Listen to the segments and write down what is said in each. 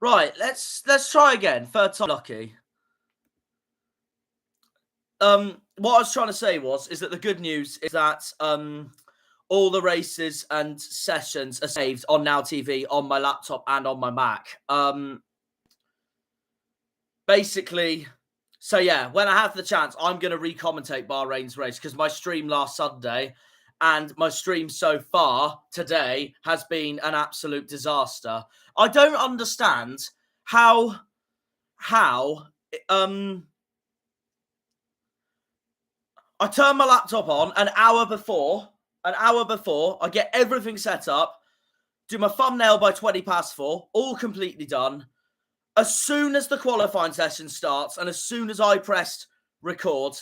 Right, let's try again. Third time lucky. What I was trying to say is that the good news is that all the races and sessions are saved on Now TV on my laptop and on my Mac. Basically, so yeah, when I have the chance, I'm going to re-commentate Bahrain's race because my stream last Sunday and my stream so far today has been an absolute disaster. I don't understand how I turn my laptop on an hour before I get everything set up, do my thumbnail by 4:20, all completely done. As soon as the qualifying session starts and as soon as I pressed record,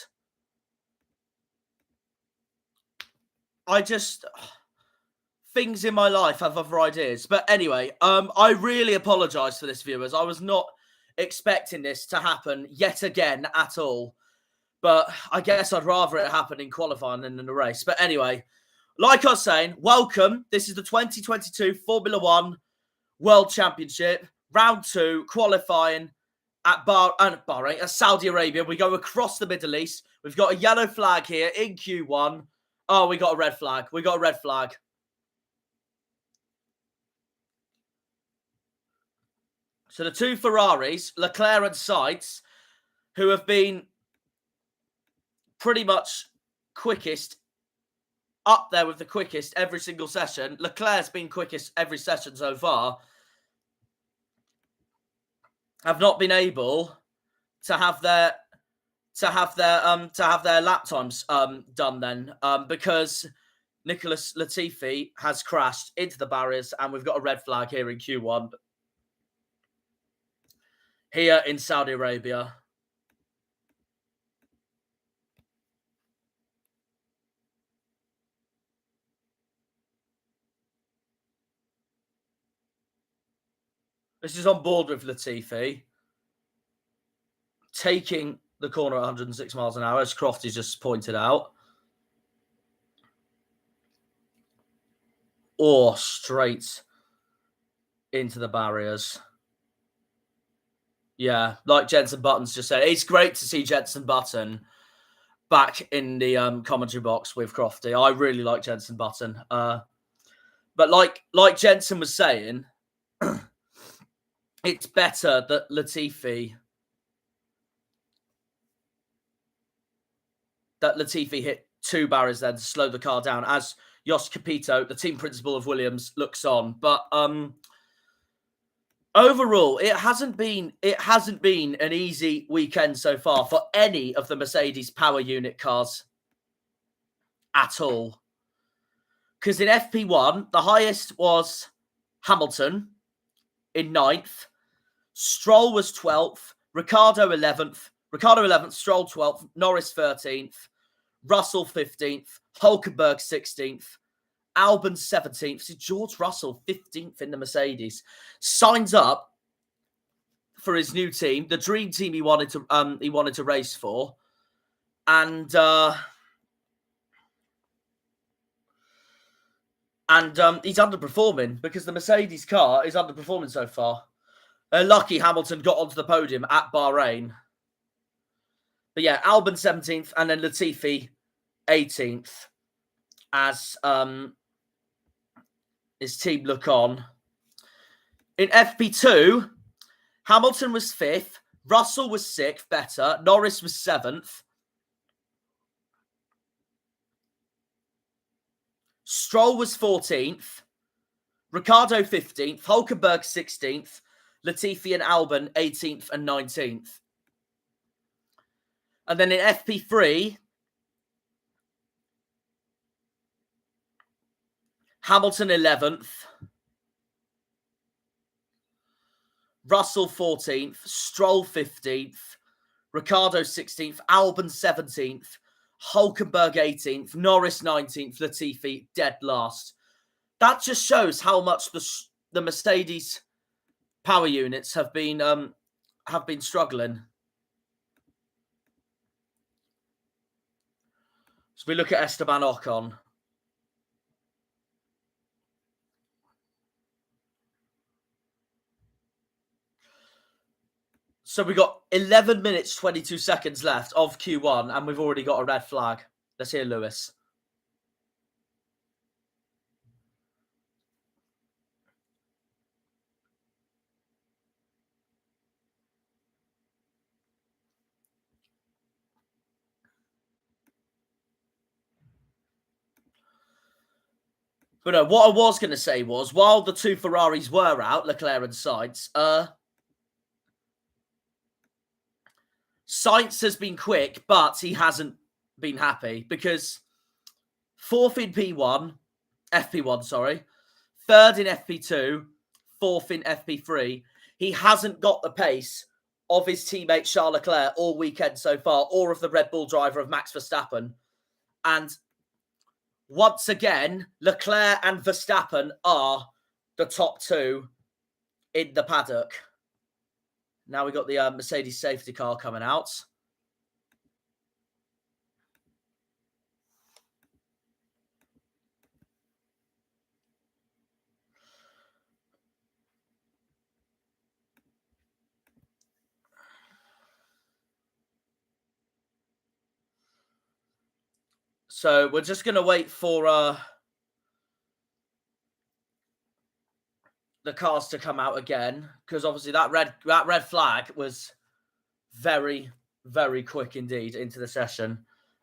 things in my life have other ideas. But anyway, I really apologise for this, viewers. I was not expecting this to happen yet again at all. But I guess I'd rather it happen in qualifying than in the race. But anyway, like I was saying, welcome. This is the 2022 Formula One World Championship, round 2, qualifying at Bahrain, at Saudi Arabia. We go across the Middle East. We've got a yellow flag here in Q1. Oh, we got a red flag. So the two Ferraris, Leclerc and Sainz, who have been pretty much quickest, up there with the quickest every single session. Leclerc's been quickest every session so far. Have not been able to have their lap times done then because Nicholas Latifi has crashed into the barriers and we've got a red flag here in Q1 here in Saudi Arabia. This is on board with Latifi. Taking the corner at 106 miles an hour, as Crofty just pointed out. Or straight into the barriers. Yeah, like Jenson Button's just said. It's great to see Jenson Button back in the commentary box with Crofty. I really like Jenson Button. But like Jenson was saying, it's better that Latifi hit 2 barriers then to slow the car down as Jos Capito, the team principal of Williams, looks on. But overall, it hasn't been an easy weekend so far for any of the Mercedes power unit cars at all. Because in FP1, the highest was Hamilton in 9th. Stroll was 12th. Ricardo 11th. Stroll 12th. Norris 13th. Russell 15th. Hulkenberg 16th. Albon 17th. So George Russell 15th in the Mercedes. Signs up for his new team, the dream team he wanted to race for, and he's underperforming because the Mercedes car is underperforming so far. Lucky Hamilton got onto the podium at Bahrain. But yeah, Albon 17th and then Latifi 18th as his team look on. In FP2, Hamilton was 5th, Russell was 6th, better, Norris was 7th. Stroll was 14th, Ricardo 15th, Hulkenberg 16th, Latifi and Albon 18th and 19th. And then in FP3, Hamilton 11th, Russell 14th, Stroll 15th, Ricardo 16th, Albon 17th, Hulkenberg 18th, Norris 19th, Latifi dead last. That just shows how much the Mercedes power units have been struggling. So we look at Esteban Ocon. So we got 11 minutes, 22 seconds left of Q1, and we've already got a red flag. Let's hear Lewis. But no, what I was going to say was, while the two Ferraris were out, Leclerc and Sainz, Sainz has been quick, but he hasn't been happy because fourth in P1, FP1, sorry, third in FP2, fourth in FP3. He hasn't got the pace of his teammate Charles Leclerc all weekend so far, or of the Red Bull driver of Max Verstappen. And once again, Leclerc and Verstappen are the top two in the paddock. Now we got the Mercedes safety car coming out. So we're just going to wait for the cars to come out again, because obviously that red flag was very, very quick indeed into the session.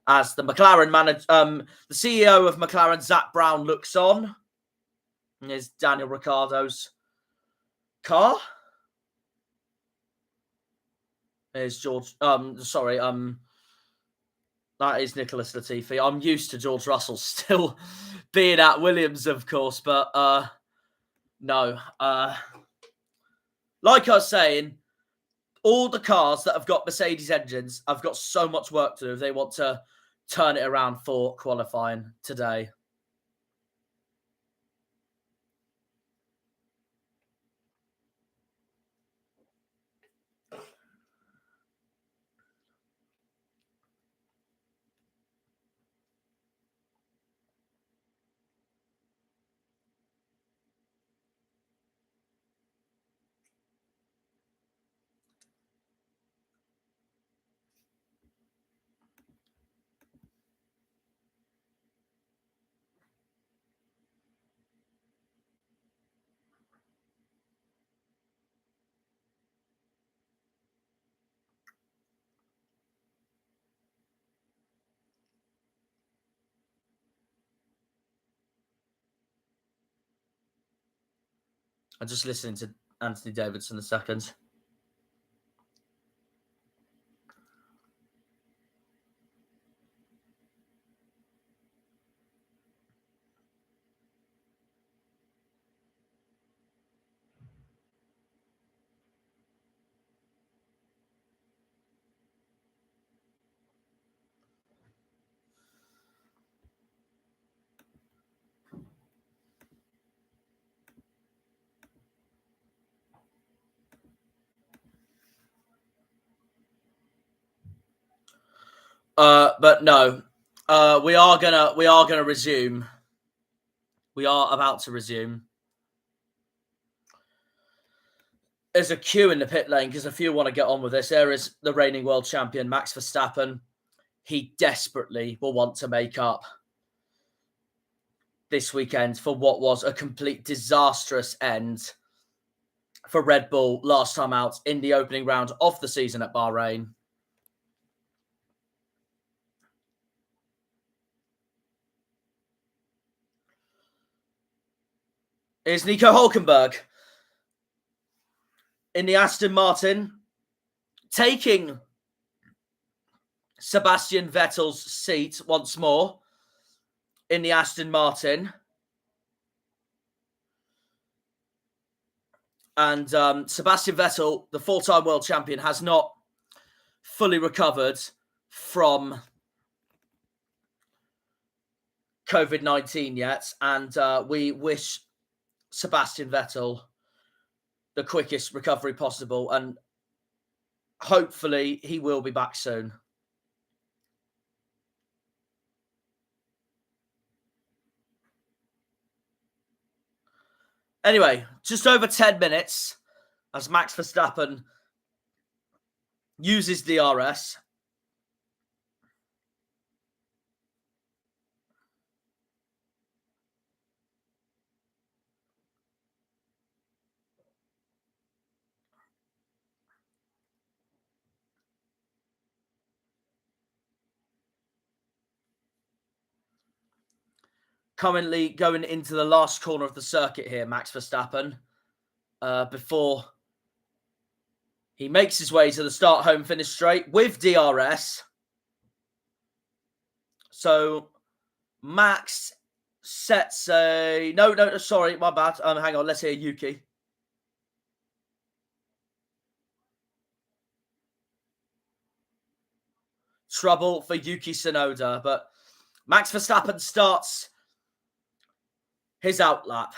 As the McLaren manager, the CEO of McLaren, Zach Brown, looks on. Here's Daniel Ricciardo's car. Here's George. That is Nicholas Latifi. I'm used to George Russell still being at Williams, of course, but no. Like I was saying, all the cars that have got Mercedes engines have got so much work to do if they want to turn it around for qualifying today. I'm just listening to Anthony Davidson a second. But no, we are gonna resume. We are about to resume. There's a queue in the pit lane because a few want to get on with this. There is the reigning world champion, Max Verstappen. He desperately will want to make up this weekend for what was a complete disastrous end for Red Bull last time out in the opening round of the season at Bahrain. Is Nico Hulkenberg in the Aston Martin, taking Sebastian Vettel's seat once more in the Aston Martin. And Sebastian Vettel, the four-time world champion, has not fully recovered from COVID-19 yet. And we wish Sebastian Vettel the quickest recovery possible. And hopefully he will be back soon. Anyway, just over 10 minutes as Max Verstappen uses DRS. Currently going into the last corner of the circuit here, Max Verstappen, before he makes his way to the start home finish straight with DRS. So Max sets a... No, sorry, my bad. Hang on, let's hear Yuki. Trouble for Yuki Tsunoda, but Max Verstappen starts his outlap.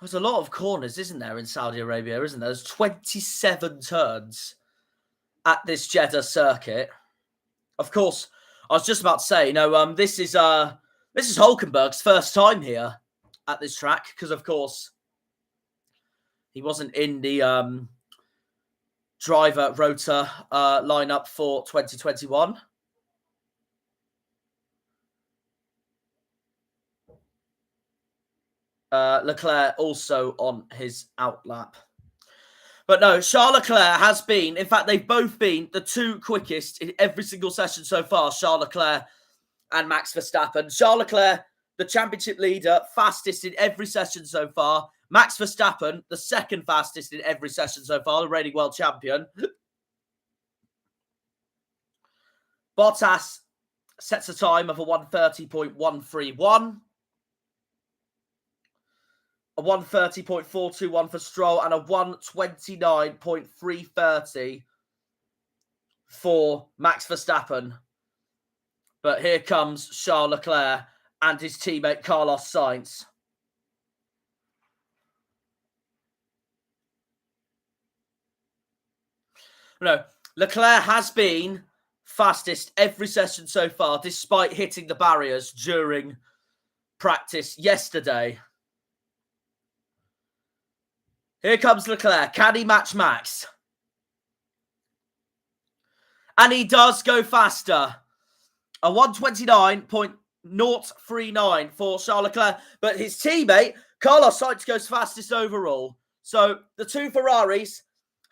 There's a lot of corners, isn't there, in Saudi Arabia, isn't there? There's 27 turns at this Jeddah circuit. Of course, I was just about to say, this is Hulkenberg's first time here at this track, because, of course, he wasn't in the driver rota lineup for 2021. Leclerc also on his outlap. But no, Charles Leclerc has been, in fact, they've both been the two quickest in every single session so far, Charles Leclerc and Max Verstappen. Charles Leclerc, the championship leader, fastest in every session so far. Max Verstappen, the second fastest in every session so far, the reigning world champion. Bottas sets a time of a 1:30.131. A 1:30.421 for Stroll, and a 1:29.330 for Max Verstappen. But here comes Charles Leclerc and his teammate Carlos Sainz. No, Leclerc has been fastest every session so far, despite hitting the barriers during practice yesterday. Here comes Leclerc. Can he match Max? And he does go faster. A 1:29.039 for Charles Leclerc. But his teammate, Carlos Sainz, goes fastest overall. So the two Ferraris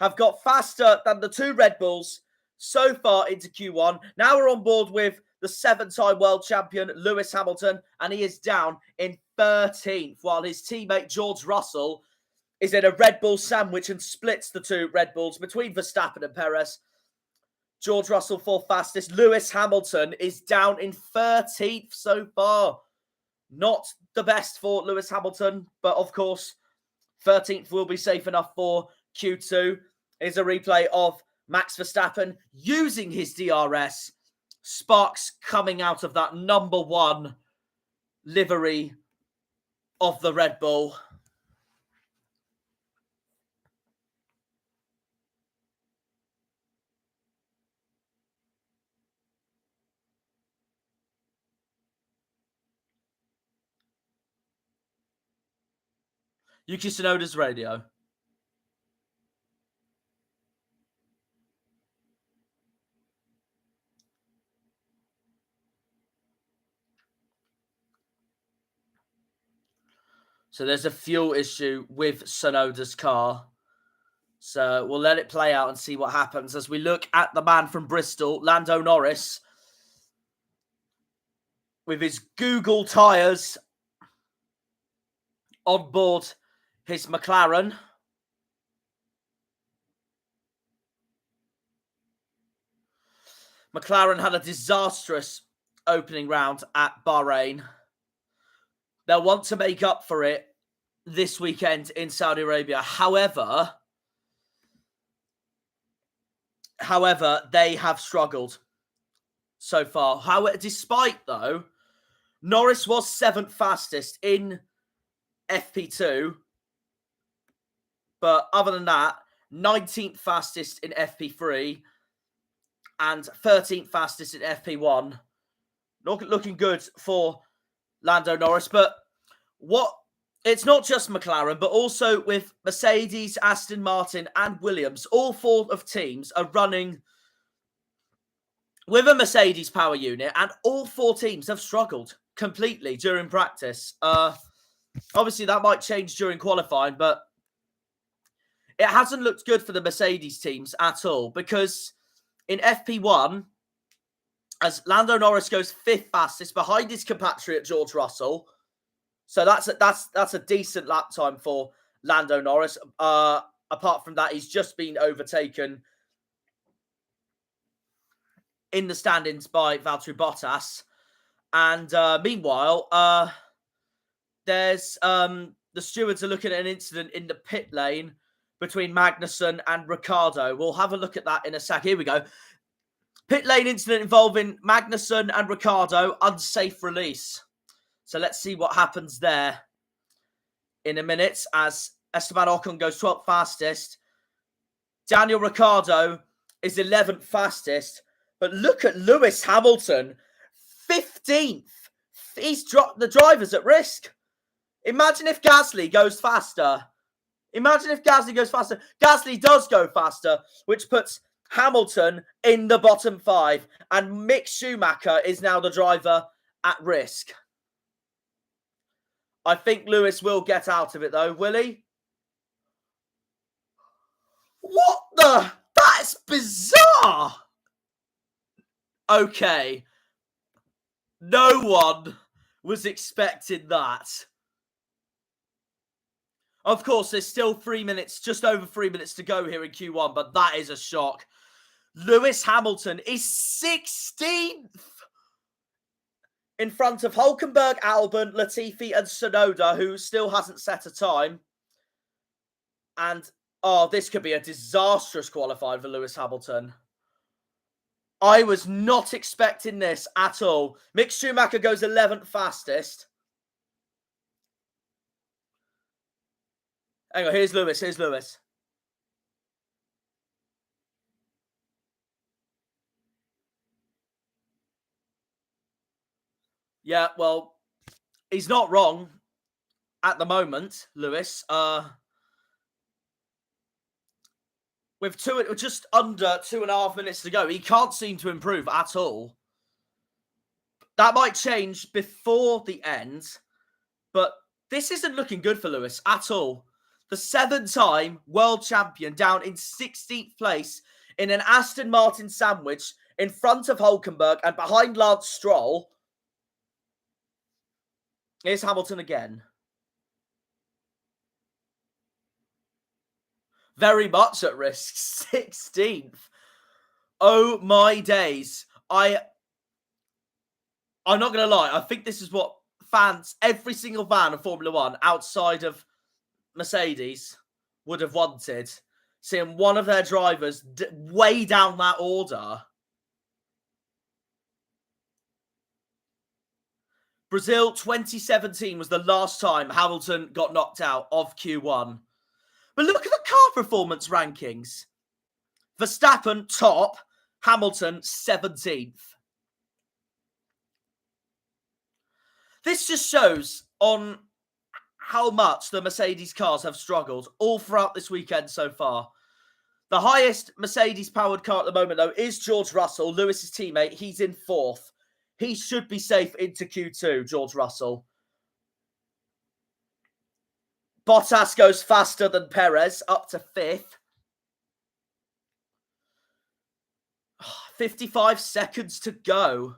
have got faster than the two Red Bulls so far into Q1. Now we're on board with the 7-time world champion, Lewis Hamilton. And he is down in 13th, while his teammate, George Russell, is in a Red Bull sandwich and splits the two Red Bulls between Verstappen and Perez. George Russell fourth fastest. Lewis Hamilton is down in 13th so far. Not the best for Lewis Hamilton, but of course, 13th will be safe enough for Q2. Here's a replay of Max Verstappen using his DRS. Sparks coming out of that number 1 livery of the Red Bull. Yuki Tsunoda's radio. So there's a fuel issue with Tsunoda's car. So we'll let it play out and see what happens as we look at the man from Bristol, Lando Norris, with his Google tyres on board his McLaren. McLaren had a disastrous opening round at Bahrain. They'll want to make up for it this weekend in Saudi Arabia. However, they have struggled so far. Despite, though, Norris was 7th fastest in FP2. But other than that, 19th fastest in FP3 and 13th fastest in FP1. Looking good for Lando Norris. But it's not just McLaren, but also with Mercedes, Aston Martin, and Williams. All four of teams are running with a Mercedes power unit, and all four teams have struggled completely during practice. Obviously, that might change during qualifying, but it hasn't looked good for the Mercedes teams at all, because in FP1, as Lando Norris goes 5th fastest behind his compatriot George Russell, so that's a decent lap time for Lando Norris. Apart from that, he's just been overtaken in the standings by Valtteri Bottas. And meanwhile, there's the stewards are looking at an incident in the pit lane between Magnussen and Ricciardo. We'll have a look at that in a sec. Here we go. Pit lane incident involving Magnussen and Ricciardo, unsafe release. So let's see what happens there in a minute as Esteban Ocon goes 12th fastest. Daniel Ricciardo is 11th fastest. But look at Lewis Hamilton, 15th. He's dropped the drivers at risk. Imagine if Gasly goes faster. Gasly does go faster, which puts Hamilton in the bottom 5. And Mick Schumacher is now the driver at risk. I think Lewis will get out of it, though. Will he? What the? That's bizarre. Okay. No one was expecting that. Of course, there's still 3 minutes, just over 3 minutes to go here in Q1, but that is a shock. Lewis Hamilton is 16th in front of Hulkenberg, Albon, Latifi, and Tsunoda, who still hasn't set a time. And, this could be a disastrous qualifying for Lewis Hamilton. I was not expecting this at all. Mick Schumacher goes 11th fastest. Hang on, here's Lewis. Yeah, well, he's not wrong at the moment, Lewis. With just under 2.5 minutes to go, he can't seem to improve at all. That might change before the end, but this isn't looking good for Lewis at all. The 7-time world champion down in 16th place in an Aston Martin sandwich in front of Hulkenberg and behind Lance Stroll. Here's Hamilton again. Very much at risk. 16th. Oh my days. I'm not going to lie. I think this is what fans, every single fan of Formula One outside of Mercedes would have wanted. Seeing one of their drivers way down that order. Brazil 2017 was the last time Hamilton got knocked out of Q1. But look at the car performance rankings. Verstappen, top. Hamilton, 17th. This just shows on how much the Mercedes cars have struggled all throughout this weekend so far. The highest Mercedes-powered car at the moment, though, is George Russell, Lewis's teammate. He's in 4th. He should be safe into Q2, George Russell. Bottas goes faster than Perez, up to 5th. 55 seconds to go.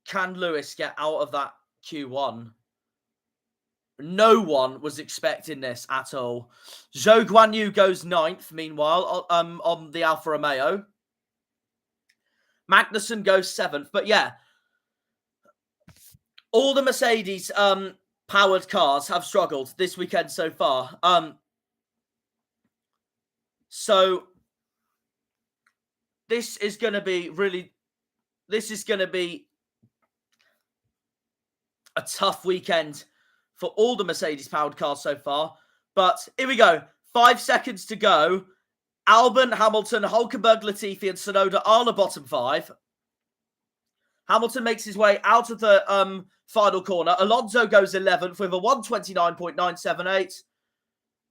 Can Lewis get out of that Q1? No one was expecting this at all. Zhou Guanyu goes 9th, meanwhile, on the Alfa Romeo. Magnussen goes 7th. But yeah, all the Mercedes powered cars have struggled this weekend so far. So this is going to be a tough weekend for all the Mercedes-powered cars so far. But here we go. 5 seconds to go. Albon, Hamilton, Hulkenberg, Latifi, and Tsunoda are the bottom 5. Hamilton makes his way out of the final corner. Alonso goes 11th with a 129.978.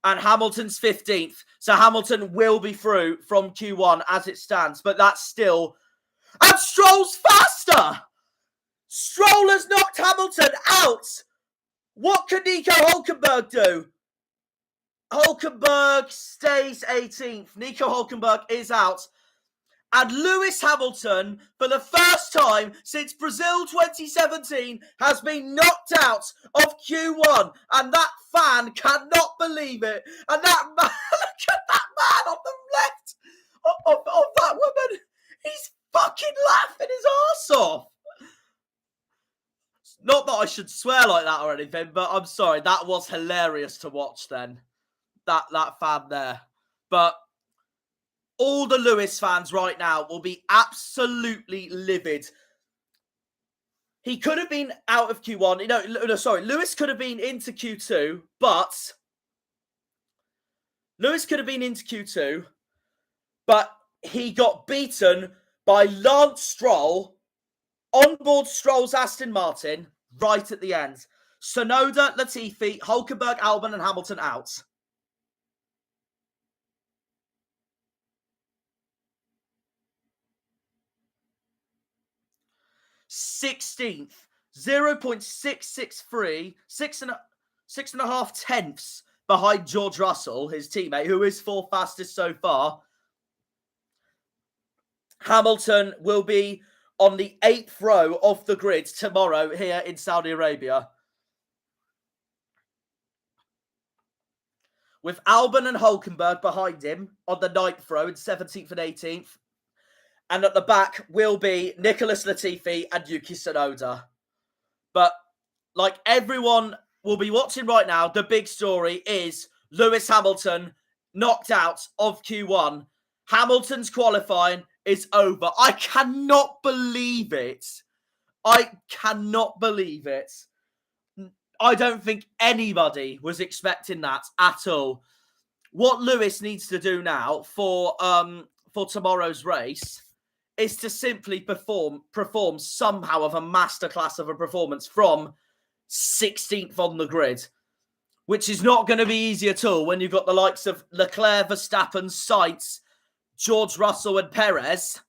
And Hamilton's 15th. So Hamilton will be through from Q1 as it stands. But that's still... And Stroll's faster! Stroll has knocked Hamilton out! What can Nico Hulkenberg do? Hulkenberg stays 18th. Nico Hulkenberg is out. And Lewis Hamilton, for the first time since Brazil 2017, has been knocked out of Q1. And that fan cannot believe it. And that man, look at that man on the left of that woman. He's fucking laughing his arse off. Not that I should swear like that or anything, but I'm sorry. That was hilarious to watch then. That fan there. But all the Lewis fans right now will be absolutely livid. He could have been out of Q1. Lewis could have been into Q2, but... Lewis could have been into Q2, but he got beaten by Lance Stroll on board Stroll's Aston Martin right at the end. Tsunoda, Latifi, Hulkenberg, Albon, and Hamilton out. 16th, 0.663, 6.5 tenths behind George Russell, his teammate, who is 4th fastest so far. Hamilton will be on the 8th row of the grid tomorrow here in Saudi Arabia. With Albon and Hulkenberg behind him on the 9th row in 17th and 18th. And at the back will be Nicholas Latifi and Yuki Tsunoda. But like everyone will be watching right now, the big story is Lewis Hamilton knocked out of Q1. Hamilton's qualifying is over. I cannot believe it. I cannot believe it. I don't think anybody was expecting that at all. What Lewis needs to do now for tomorrow's race is to simply perform somehow of a masterclass of a performance from 16th on the grid, which is not going to be easy at all when you've got the likes of Leclerc, Verstappen, Sainz, George Russell and Perez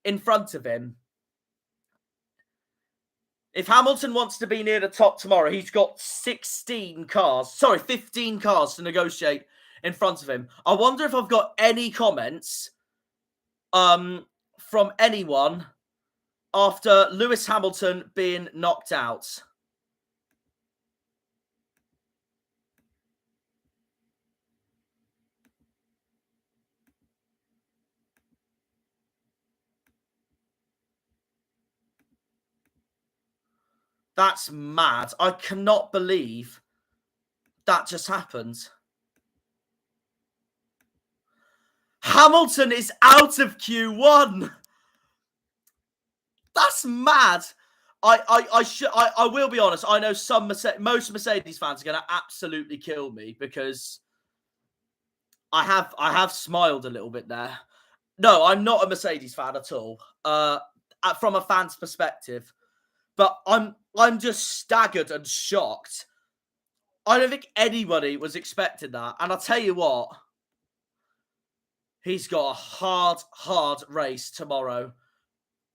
in front of him. If Hamilton wants to be near the top tomorrow, he's got 15 cars to negotiate in front of him. I wonder if I've got any comments from anyone after Lewis Hamilton being knocked out. That's mad. I cannot believe that just happened. Hamilton is out of Q1. That's mad. I will be honest. I know most Mercedes fans are going to absolutely kill me because I have smiled a little bit there. No, I'm not a Mercedes fan at all. From a fan's perspective, but I'm just staggered and shocked. I don't think anybody was expecting that. And I'll tell you what, he's got a hard race tomorrow.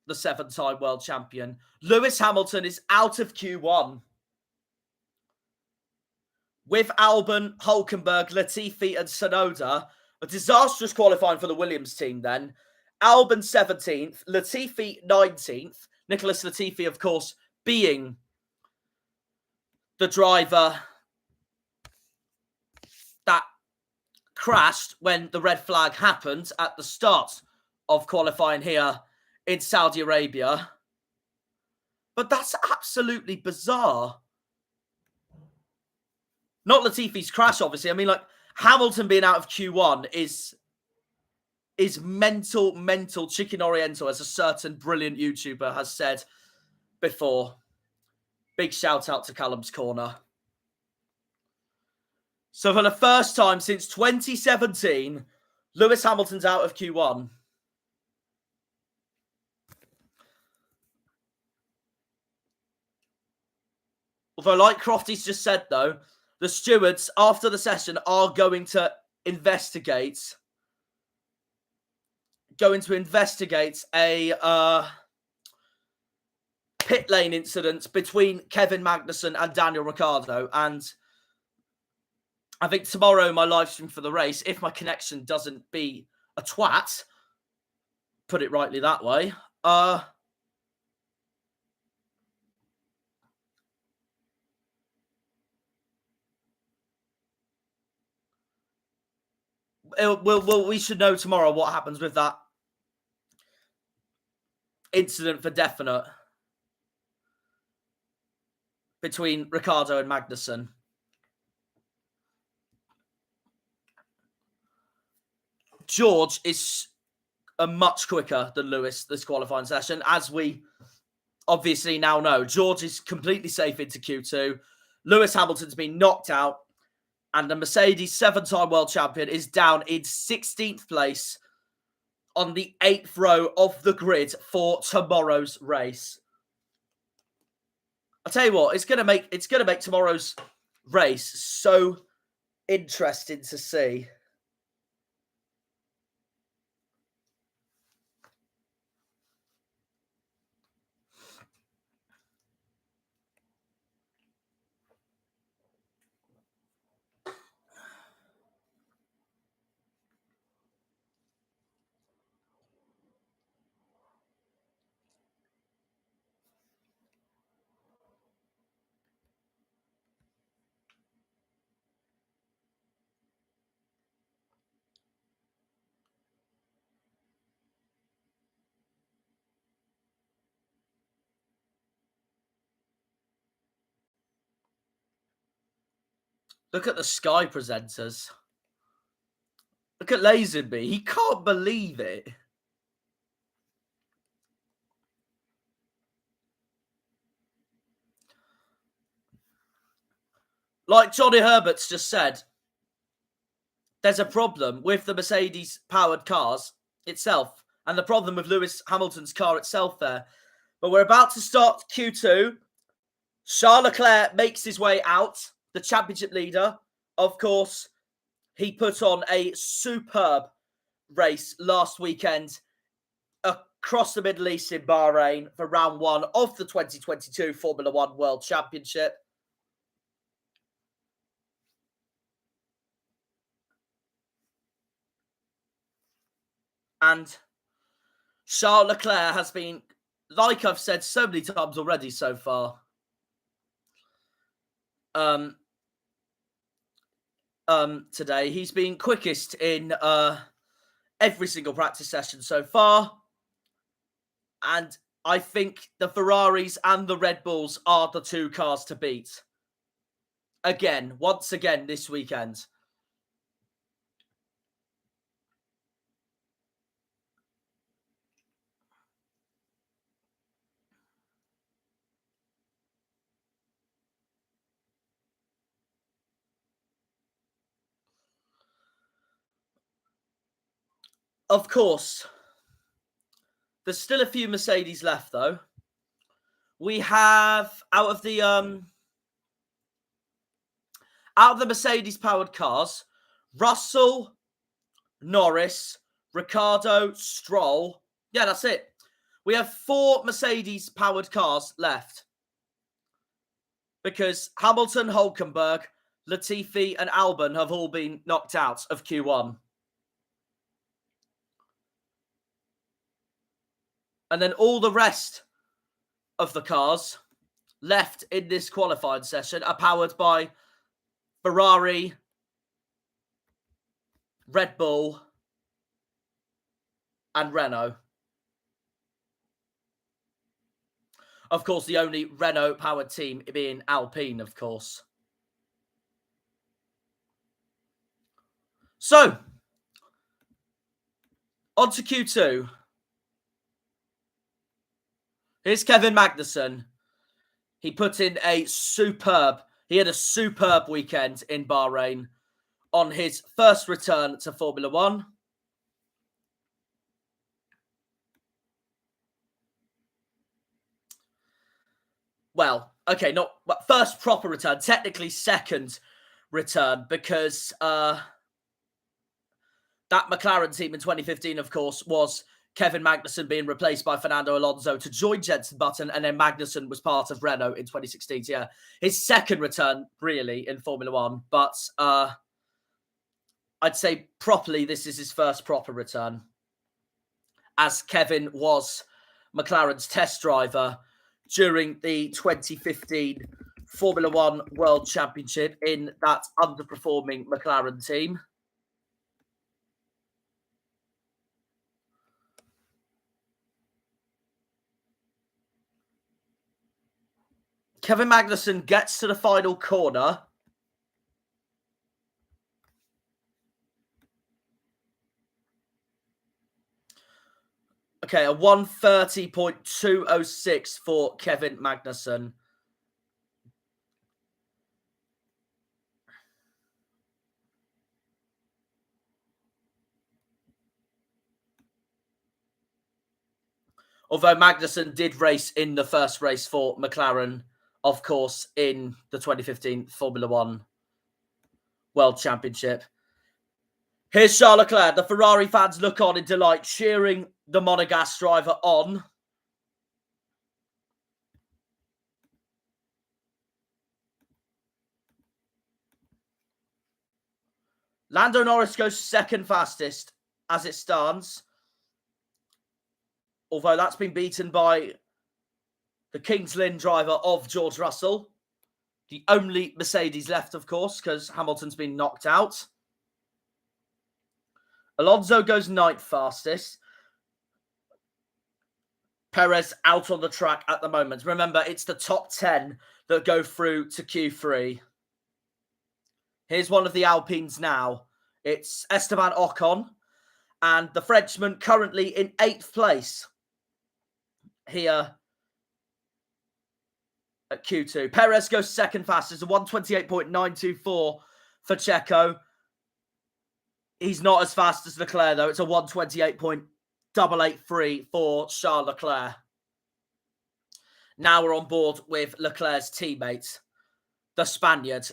The 7-time world champion. Lewis Hamilton is out of Q1. With Albon, Hulkenberg, Latifi and Tsunoda. A disastrous qualifying for the Williams team then. Albon 17th, Latifi 19th. Nicholas Latifi, of course, being the driver that crashed when the red flag happened at the start of qualifying here in Saudi Arabia. But that's absolutely bizarre. Not Latifi's crash, obviously. I mean, like, Hamilton being out of Q1 is mental chicken oriental, as a certain brilliant YouTuber has said before. Big shout out to Callum's Corner. So for the first time since 2017, Lewis Hamilton's out of Q1. Although, like Crofty's just said, though, the stewards, after the session, are going to investigate a pit lane incident between Kevin Magnussen and Daniel Ricciardo. And I think tomorrow, my live stream for the race, if my connection doesn't be a twat, put it rightly that way, we should know tomorrow what happens with that incident for definite between Ricciardo and Magnussen. George is much quicker than Lewis this qualifying session, as we obviously now know. George is completely safe into Q2. Lewis Hamilton's been knocked out, and the Mercedes 7-time world champion is down in 16th place on the 8th row of the grid for tomorrow's race. I'll tell you what, it's gonna make tomorrow's race so interesting to see. Look at the Sky presenters. Look at Lazenby. He can't believe it. Like Johnny Herbert's just said, there's a problem with the Mercedes-powered cars itself, and the problem with Lewis Hamilton's car itself there. But we're about to start Q2. Charles Leclerc makes his way out, the championship leader. Of course, he put on a superb race last weekend across the Middle East in Bahrain for round 1 of the 2022 Formula One World Championship. And Charles Leclerc has been, like I've said so many times already so far, today, he's been quickest in every single practice session so far. And I think the Ferraris and the Red Bulls are the two cars to beat. Once again this weekend. Of course, there's still a few Mercedes left, though. We have out of the Mercedes-powered cars, Russell, Norris, Ricciardo, Stroll. Yeah, that's it. We have 4 Mercedes-powered cars left because Hamilton, Hulkenberg, Latifi, and Albon have all been knocked out of Q1. And then all the rest of the cars left in this qualifying session are powered by Ferrari, Red Bull, and Renault. Of course, the only Renault-powered team being Alpine, of course. So, on to Q2. Here's Kevin Magnussen. He had a superb weekend in Bahrain. on his first return to Formula One. Well, okay, not first proper return, technically second return, because that McLaren team in 2015, of course, was Kevin Magnussen being replaced by Fernando Alonso to join Jenson Button, and then Magnussen was part of Renault in 2016. So yeah, his second return, really, in Formula One. But I'd say properly, this is his first proper return, as Kevin was McLaren's test driver during the 2015 Formula One World Championship in that underperforming McLaren team. Kevin Magnussen gets to the final corner. Okay, a 1:30.206 for Kevin Magnussen. Although Magnussen did race in the first race for McLaren, of course, in the 2015 Formula One World Championship. Here's Charles Leclerc. The Ferrari fans look on in delight, cheering the Monegasque driver on. Lando Norris goes second fastest as it stands. Although that's been beaten by the Kings Lynn driver of George Russell. The only Mercedes left, of course, because Hamilton's been knocked out. Alonso goes ninth fastest. Perez out on the track at the moment. Remember, it's the top 10 that go through to Q3. Here's one of the Alpines now. It's Esteban Ocon, and the Frenchman currently in 8th place here at Q2. Perez goes second fastest, a 1:28.924 for Checo. He's not as fast as Leclerc, though. It's a 1:28.883 for Charles Leclerc. Now we're on board with Leclerc's teammate, the Spaniard,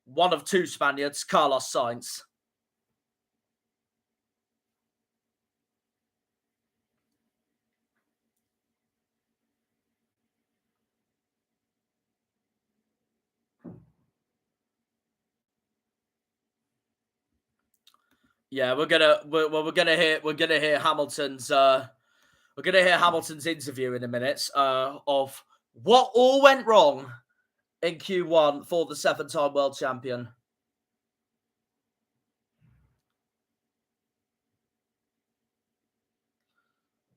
one of two Spaniards, Carlos Sainz. Yeah, we're gonna hear Hamilton's interview in a minute of what all went wrong in Q1 for the 7-time world champion.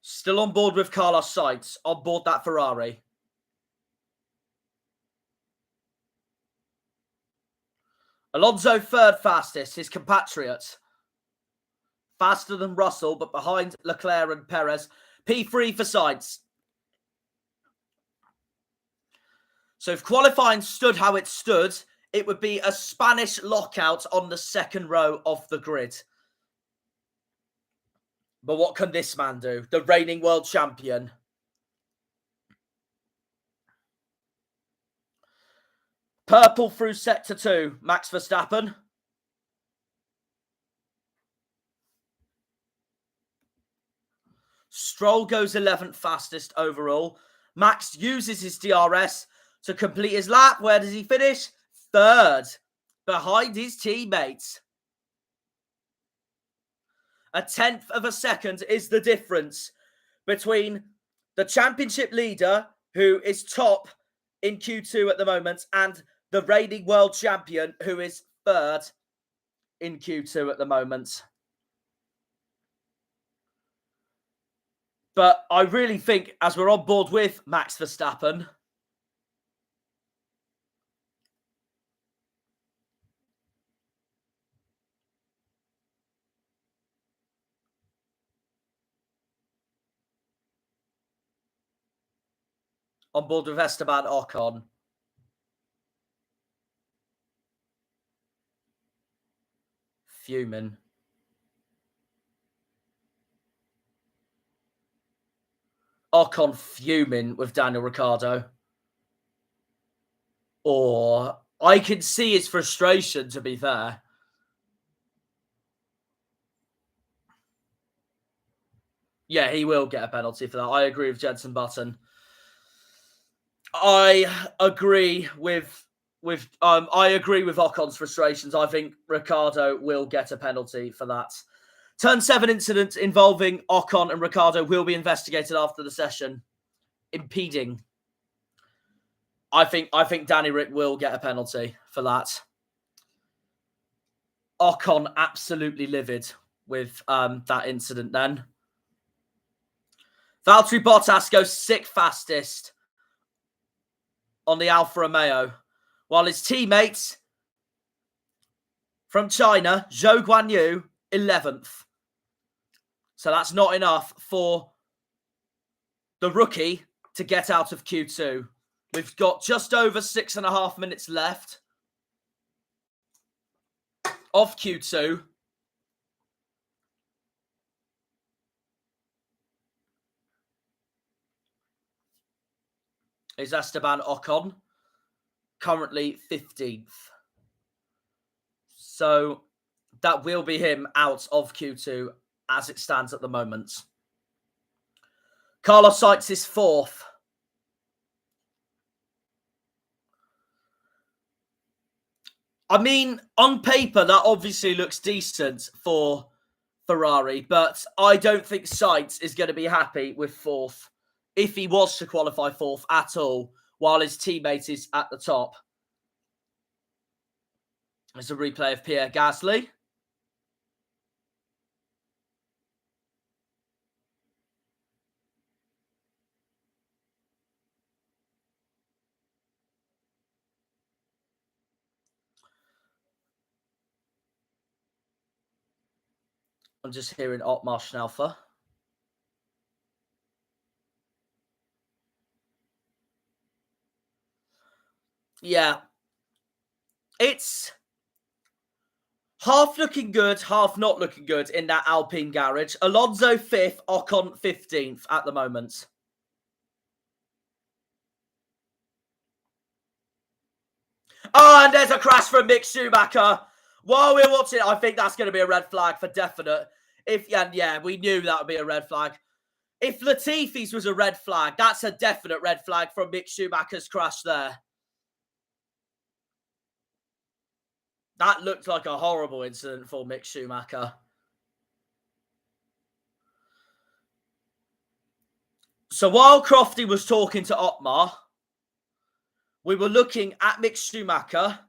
Still on board with Carlos Sainz, on board that Ferrari. Alonso third fastest, his compatriot. Faster than Russell, but behind Leclerc and Perez. P3 for Sainz. So if qualifying stood how it stood, it would be a Spanish lockout on the second row of the grid. But what can this man do? The reigning world champion. Purple through sector 2, Max Verstappen. Stroll goes 11th fastest overall. Max uses his DRS to complete his lap. Where does he finish? Third, behind his teammates. A 10th of a second is the difference between the championship leader, who is top in Q2 at the moment, and the reigning world champion, who is third in Q2 at the moment. But I really think, as we're on board with Max Verstappen, on board with Esteban Ocon. fuming. Ocon fuming with Daniel Ricciardo. Or I can see his frustration, to be fair. Yeah, he will get a penalty for that. I agree with Jenson Button. I agree with Ocon's frustrations. I think Ricciardo will get a penalty for that. Turn 7 incident involving Ocon and Ricciardo will be investigated after the session. Impeding. I think Danny Rick will get a penalty for that. Ocon absolutely livid with that incident then. Valtteri Bottas goes 6th fastest on the Alfa Romeo, while his teammates from China, Zhou Guanyu, 11th. So that's not enough for the rookie to get out of Q2. We've got just over 6.5 minutes left of Q2. Is Esteban Ocon, currently 15th. So that will be him out of Q2 as it stands at the moment. Carlos Sainz is 4th. I mean, on paper, that obviously looks decent for Ferrari, but I don't think Sainz is going to be happy with 4th if he was to qualify 4th at all, while his teammate is at the top. There's a replay of Pierre Gasly. I'm just hearing Otmar Schnaufer. Yeah. It's half looking good, half not looking good in that Alpine garage. Alonso 5th, Ocon 15th at the moment. Oh, and there's a crash from Mick Schumacher. While we're watching, I think that's going to be a red flag for definite. Yeah, we knew that would be a red flag. If Latifi's was a red flag, that's a definite red flag from Mick Schumacher's crash there. That looked like a horrible incident for Mick Schumacher. So while Crofty was talking to Otmar, we were looking at Mick Schumacher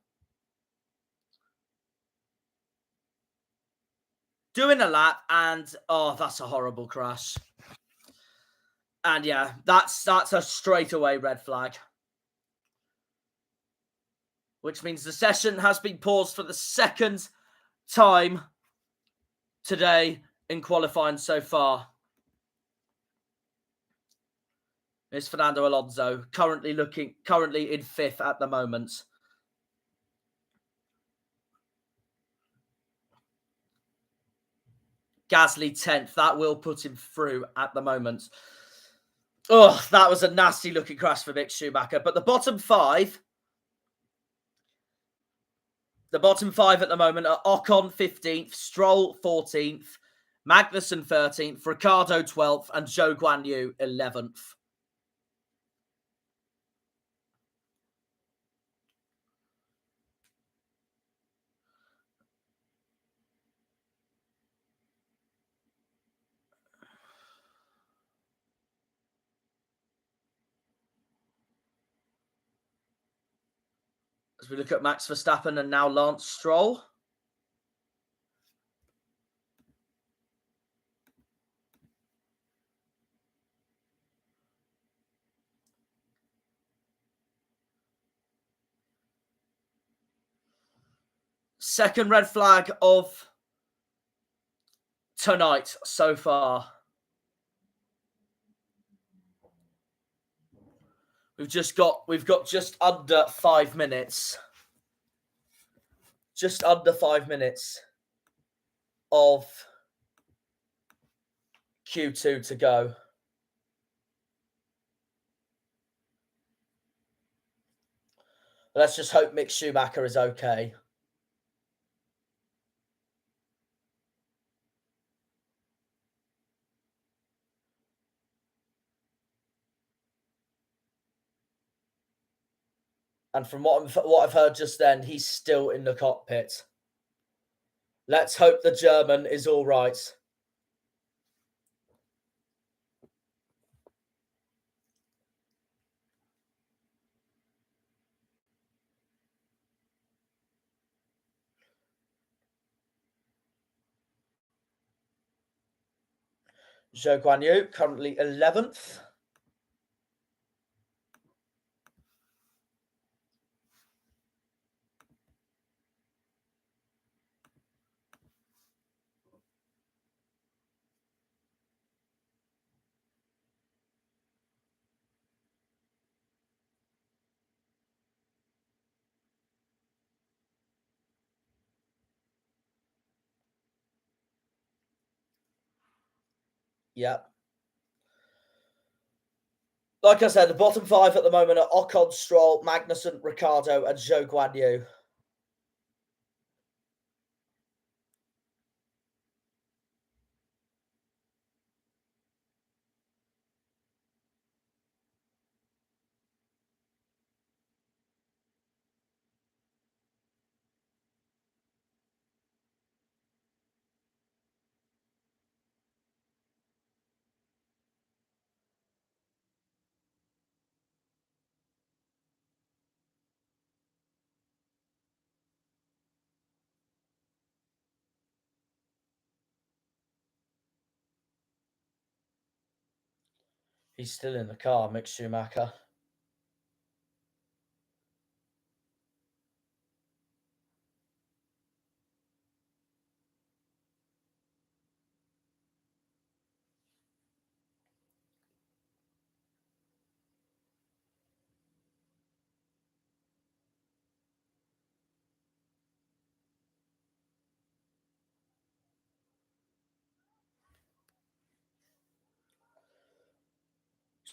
doing a lap, and oh, that's a horrible crash. And yeah, that's a straightaway red flag. Which means the session has been paused for the second time today in qualifying so far. It's Fernando Alonso, currently in 5th at the moment. Gasly 10th. That will put him through at the moment. Oh, that was a nasty looking crash for Mick Schumacher. But the bottom 5... The bottom 5 at the moment are Ocon 15th, Stroll 14th, Magnussen 13th, Ricciardo 12th, and Zhou Guanyu 11th. As we look at Max Verstappen and now Lance Stroll. Second red flag of tonight so far. We've got just under 5 minutes. Just under 5 minutes. of Q2 to go. Let's just hope Mick Schumacher is okay. And from what I've heard just then, he's still in the cockpit. Let's hope the German is all right. Zhou Guanyu, currently 11th. Yep. Like I said, the bottom 5 at the moment are Ocon, Stroll, Magnussen, Ricciardo, and Zhou Guanyu. He's still in the car, Mick Schumacher.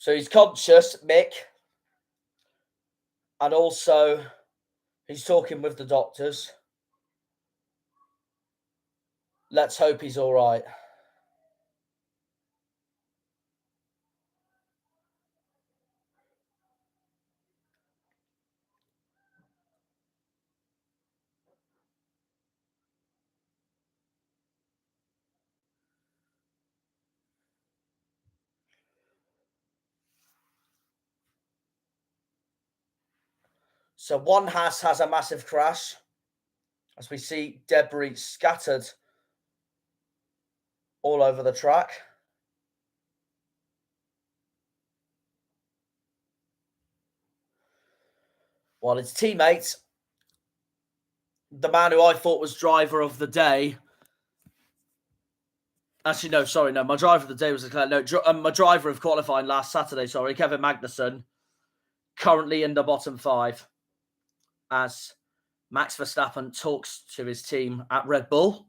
So he's conscious, Mick. And also, he's talking with the doctors. Let's hope he's all right. So one has a massive crash, as we see debris scattered all over the track. While his teammates, the man who I thought was driver of the day. Actually, no, sorry, no. My driver of the day was my driver of qualifying last Saturday, Kevin Magnussen, currently in the bottom 5 as Max Verstappen talks to his team at Red Bull.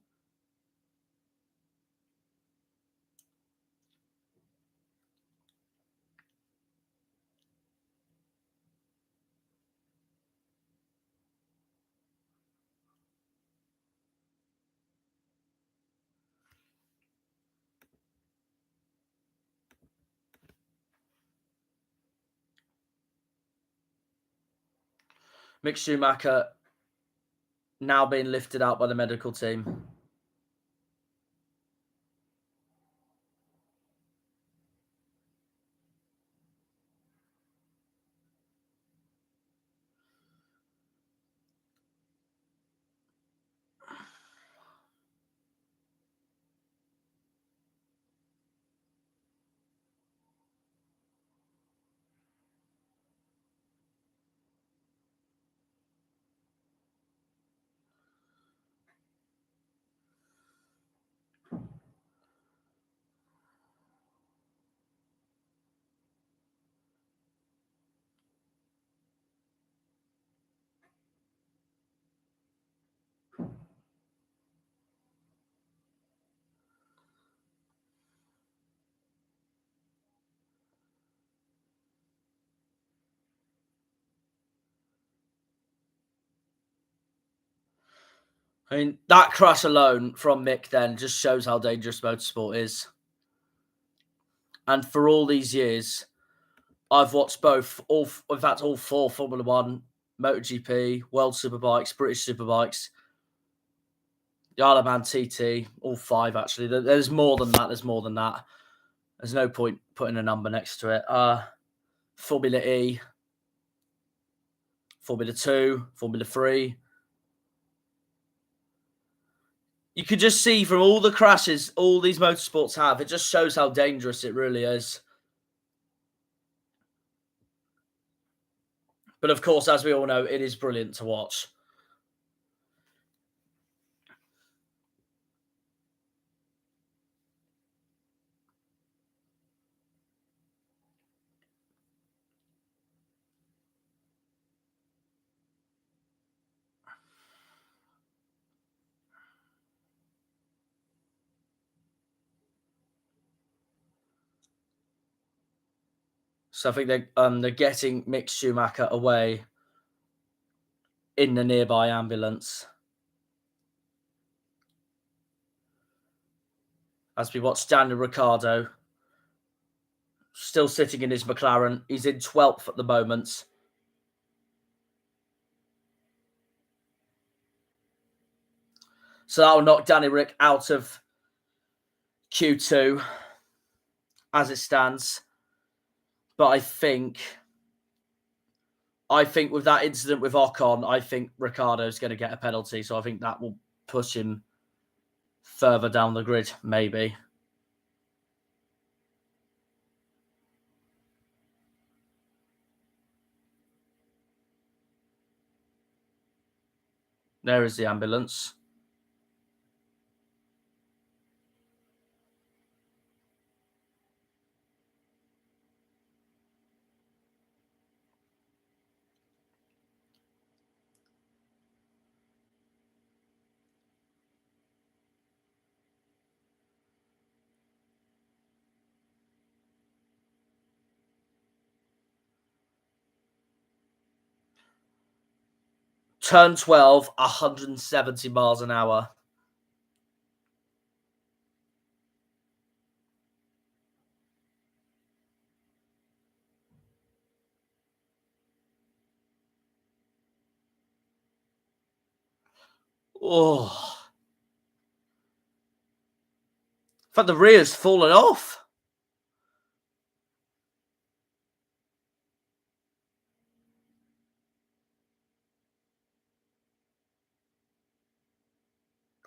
Mick Schumacher now being lifted out by the medical team. I mean, that crash alone from Mick then just shows how dangerous motorsport is. And for all these years, I've watched all four Formula One, MotoGP, World Superbikes, British Superbikes, the Isle of Man TT, all five actually. There's more than that. There's no point putting a number next to it. Formula E, Formula 2, Formula 3. You could just see from all the crashes all these motorsports have, it just shows how dangerous it really is. But of course, as we all know, it is brilliant to watch. So I think they're getting Mick Schumacher away in the nearby ambulance. As we watch Daniel Ricciardo still sitting in his McLaren. He's in 12th at the moment. So that will knock Danny Rick out of Q2 as it stands. But I think with that incident with Ocon, I think Ricciardo's going to get a penalty. So I think that will push him further down the grid, maybe. There is the ambulance. Turn 12, 170 miles an hour. Oh. In fact, the rear's fallen off.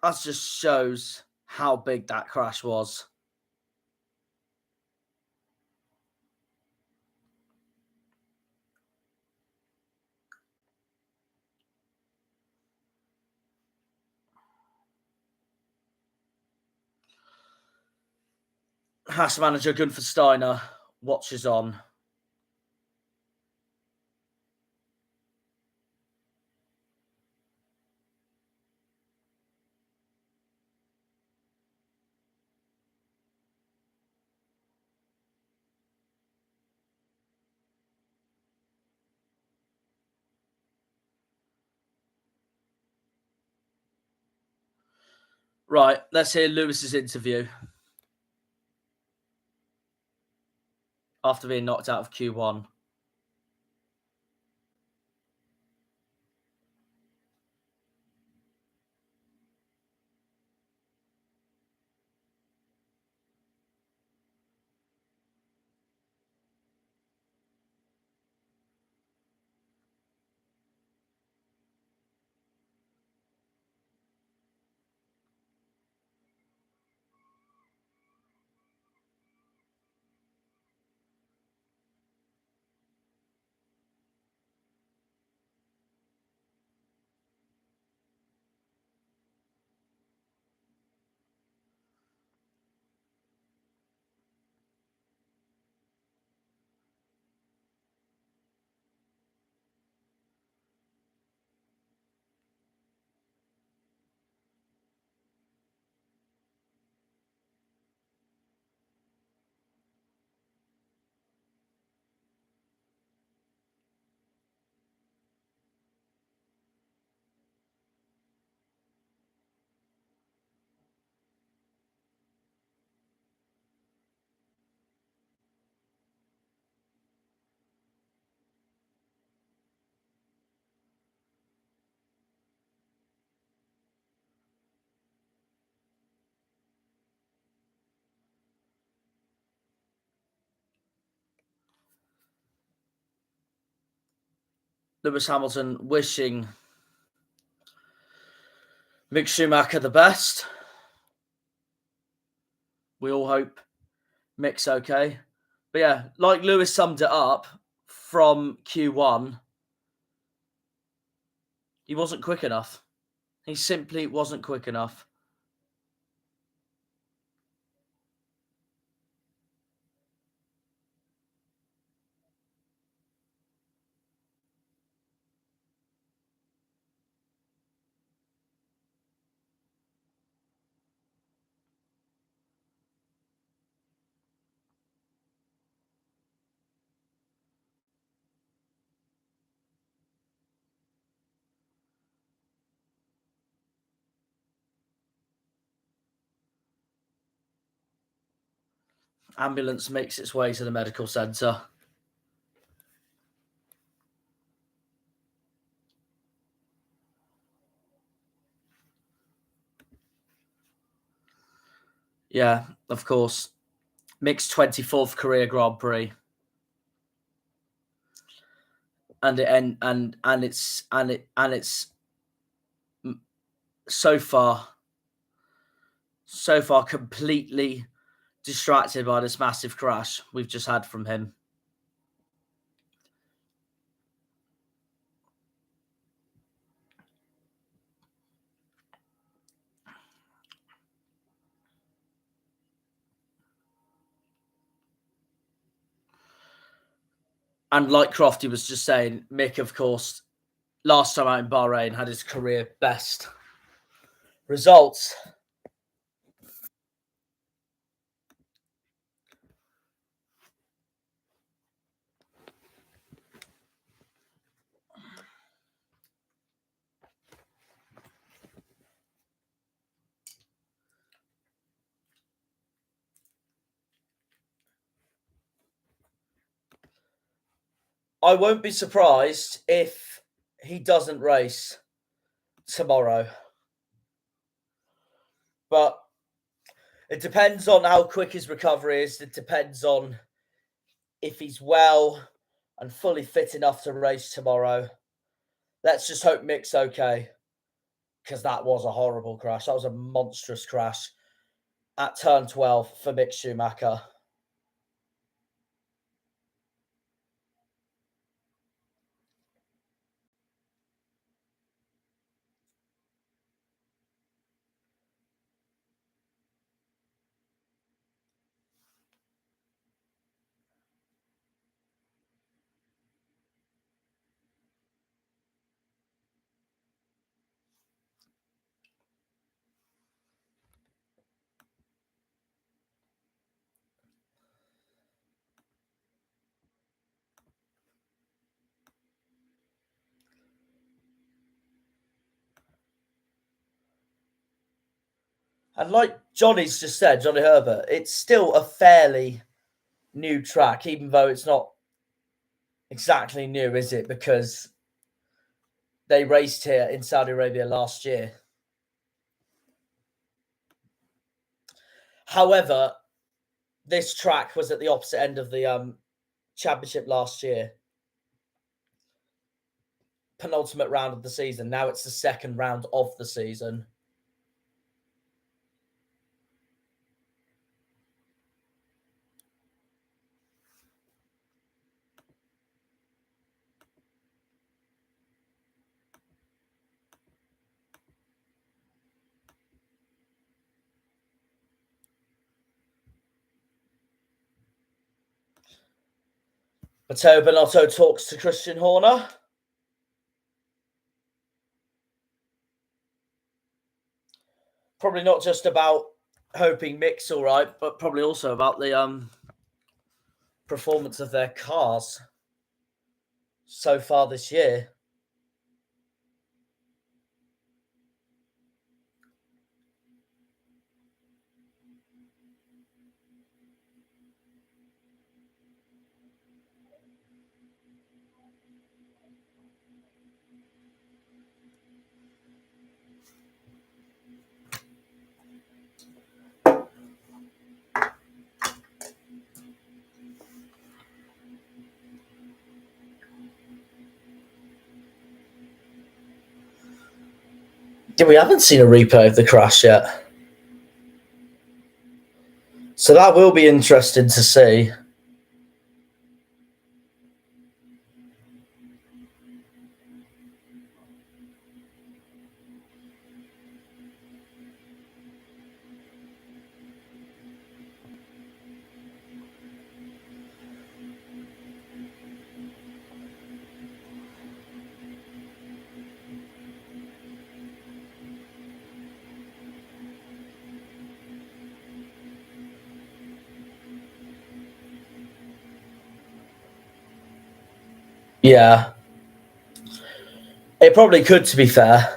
That just shows how big that crash was. Haas manager Gunther Steiner watches on. Right, let's hear Lewis's interview after being knocked out of Q1. Lewis Hamilton wishing Mick Schumacher the best. We all hope Mick's okay. But yeah, like Lewis summed it up from Q1, he wasn't quick enough. He simply wasn't quick enough. Ambulance makes its way to the medical centre. Yeah, of course. Mick's 24th career Grand Prix. And it's so far completely distracted by this massive crash we've just had from him. And like Crofty was just saying, Mick, of course, last time out in Bahrain had his career best results. I won't be surprised if he doesn't race tomorrow. But it depends on how quick his recovery is. It depends on if he's well and fully fit enough to race tomorrow. Let's just hope Mick's okay, because that was a horrible crash. That was a monstrous crash at turn 12 for Mick Schumacher. And like Johnny's just said, Johnny Herbert, it's still a fairly new track, even though it's not exactly new, is it? Because they raced here in Saudi Arabia last year. However, this track was at the opposite end of the championship last year. Penultimate round of the season. Now it's the second round of the season. Matteo Binotto talks to Christian Horner. Probably not just about hoping Mick's all right, but probably also about the performance of their cars so far this year. Yeah, we haven't seen a replay of the crash yet. So that will be interesting to see. Yeah. It probably could, to be fair.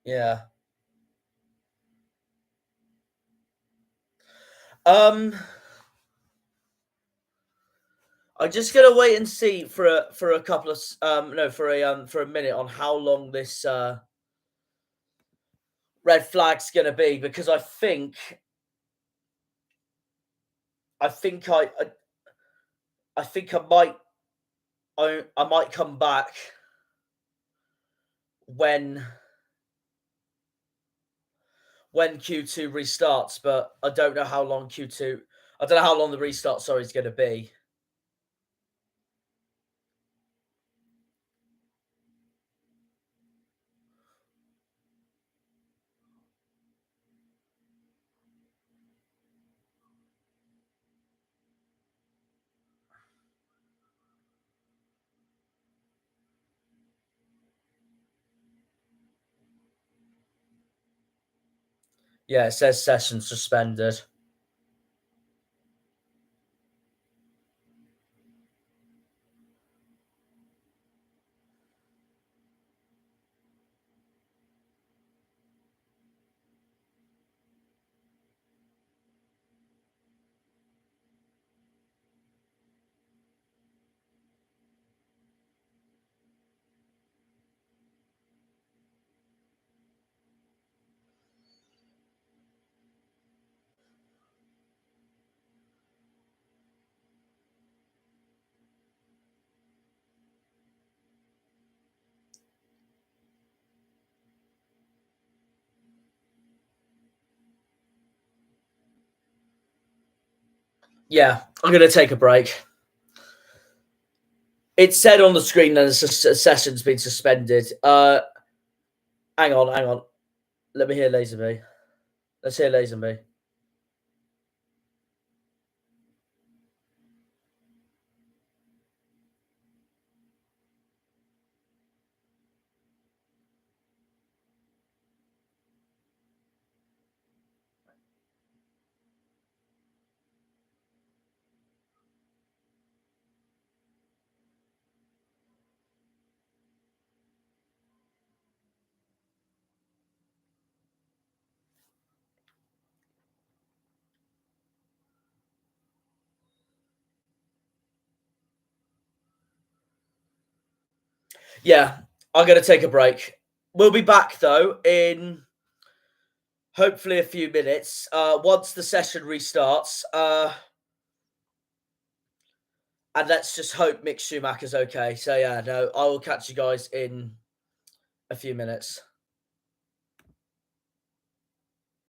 Yeah. I'm just gonna wait and see for a couple of for a minute on how long this red flag's gonna be, because I think I think I think I might come back when Q2 restarts, but I don't know how long Q2. I don't know how long the restart is going to be. Yeah, it says session suspended. Yeah, I'm going to take a break. It said on the screen that a session's been suspended. Hang on. Let me hear Lazenby. Let's hear Lazenby. Yeah, I'm going to take a break. We'll be back, though, in hopefully a few minutes. Once the session restarts. And let's just hope Mick Schumacher's okay. So, yeah, no, I will catch you guys in a few minutes.